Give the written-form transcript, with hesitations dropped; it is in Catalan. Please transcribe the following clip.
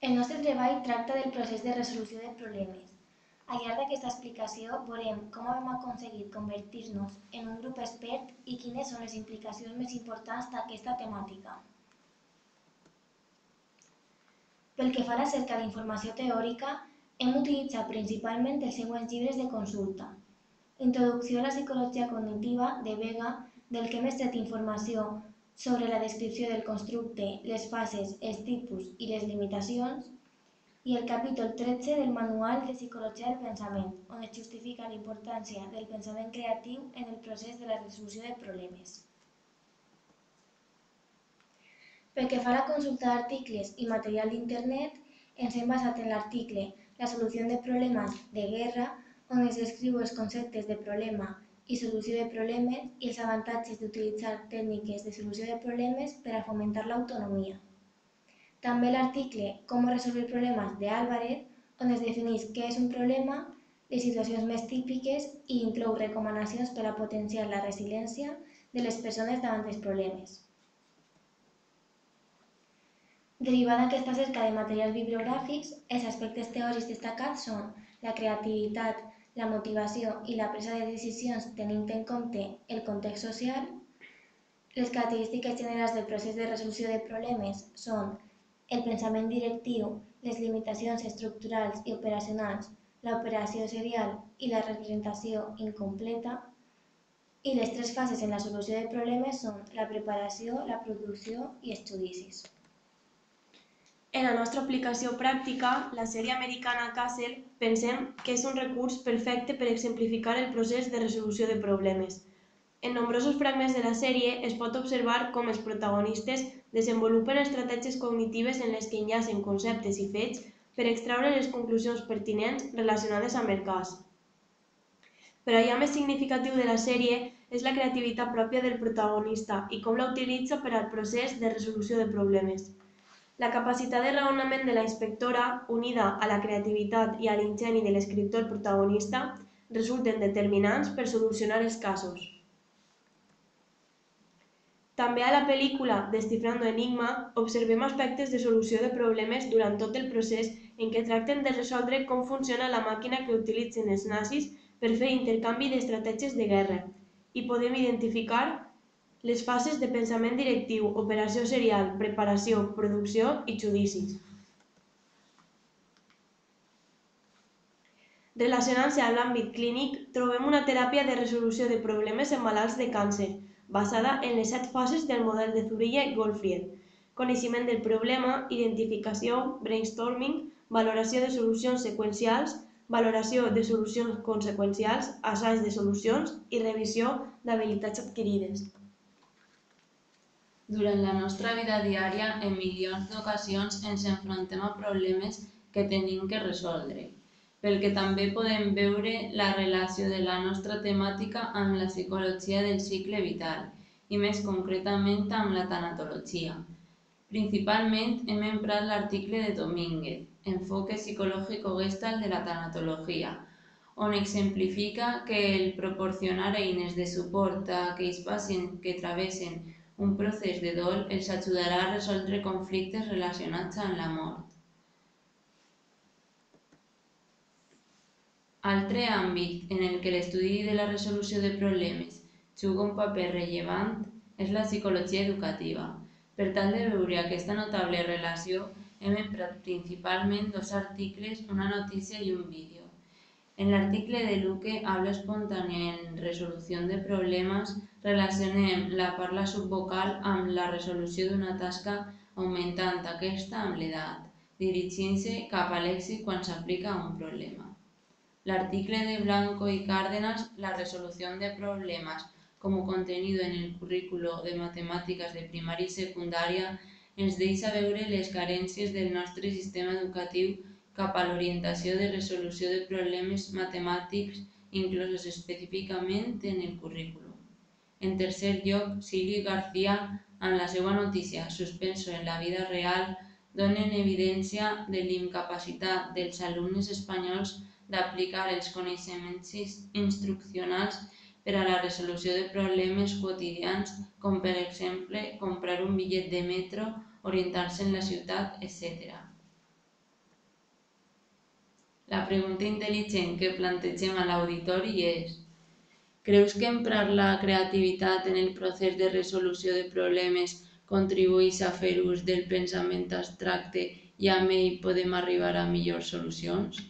El nostre treball tracta del procés de resolució de problemes. Al llarg d'aquesta explicació veurem com hem aconseguit convertir-nos en un grup expert i quines són les implicacions més importants d'aquesta temàtica. Pel que fa a la cerca d'informació teòrica, hem utilitzat principalment els següents llibres de consulta. Introducció a la psicologia cognitiva de Vega, del que hem extret informació sobre la descripció del constructe, les fases, els tipus i les limitacions, i el capítol 13 del Manual de Psicologia del Pensament, on es justifica la importància del pensament creatiu en el procés de la resolució de problemes. Pel que fa a la consulta d'articles i material d'internet, ens hem basat en l'article La solució de problemes de Guerra, on es descriu els conceptes de problema i solució de problemes i els avantatges d'utilitzar tècniques de solució de problemes per a fomentar l'autonomia. També l'article Com resoldre problemes d'Álvarez, on es defineix què és un problema, les situacions més típiques i inclou recomanacions per a potenciar la resiliència de les persones davant els problemes. Derivada d'aquesta cerca de materials bibliogràfics, els aspectes teòrics destacats són la creativitat, la motivació i la presa de decisions tenint en compte el context social. Les característiques generals del procés de resolució de problemes són el pensament directiu, les limitacions estructurals i operacionals, l'operació serial i la representació incompleta. I les tres fases en la solució de problemes són la preparació, la producció i els judicis. En la nostra aplicació pràctica, la sèrie americana Castle pensem que és un recurs perfecte per exemplificar el procés de resolució de problemes. En nombrosos fragments de la sèrie es pot observar com els protagonistes desenvolupen estratègies cognitives en les que enllacen conceptes i fets per extraure les conclusions pertinents relacionades amb el cas. Però allò més significatiu de la sèrie és la creativitat pròpia del protagonista i com la utilitza per al procés de resolució de problemes. La capacitat de raonament de la inspectora, unida a la creativitat i a l'ingeni de l'escriptor protagonista, resulten determinants per solucionar els casos. També a la pel·lícula Descifrando Enigma observem aspectes de solució de problemes durant tot el procés en què tracten de resoldre com funciona la màquina que utilitzen els nazis per fer intercanvi d'estratègies de guerra i podem identificar les fases de pensament directiu, operació serial, preparació, producció i judicis. Relacionant-se amb l'àmbit clínic, trobem una teràpia de resolució de problemes en malalts de càncer, basada en les 7 fases del model de Zurille-Goldfried: coneixement del problema, identificació, brainstorming, valoració de solucions seqüencials, valoració de solucions conseqüencials, assaig de solucions i revisió d'habilitats adquirides. Durant la nostra vida diària, en milions d'ocasions ens enfrontem a problemes que tenim que resoldre, pel que també podem veure la relació de la nostra temàtica amb la psicologia del cicle vital i més concretament amb la tanatologia. Principalment hem emprat l'article de Domínguez, Enfoque psicológico gestalt de la tanatología, on exemplifica que el proporcionar eines de suport a aquells pacients que travessen un procés de dol els ajudarà a resoldre conflictes relacionats amb la mort. Altre àmbit en el que l'estudi de la resolució de problemes juga un paper rellevant és la psicologia educativa. Per tal de veure aquesta notable relació, hem emprat principalment 2 articles, una notícia i un vídeo. En l'article de Luque, Habla espontánea en resolución de problemes, relacionem la parla subvocal amb la resolució d'una tasca augmentant aquesta amb l'edat, dirigint-se cap a l'èxit quan s'aplica a un problema. L'article de Blanco y Cárdenas, La resolución de problemas como contenido en el currículo de matemàtiques de primària i secundària, ens deixa veure les carències del nostre sistema educatiu cap a l'orientació de resolució de problemes matemàtics inclosos específicament en el currículum. En tercer lloc, Silio i García, amb la seva notícia Suspenso en la vida real, donen evidència de l'incapacitat dels alumnes espanyols d'aplicar els coneixements instruccionals per a la resolució de problemes quotidians, com per exemple comprar un bitllet de metro, orientar-se en la ciutat, etc. La pregunta intel·ligent que plantegem a l'auditori és: creus que emprar la creativitat en el procés de resolució de problemes contribueix a fer ús del pensament abstracte i amb ell podem arribar a millors solucions?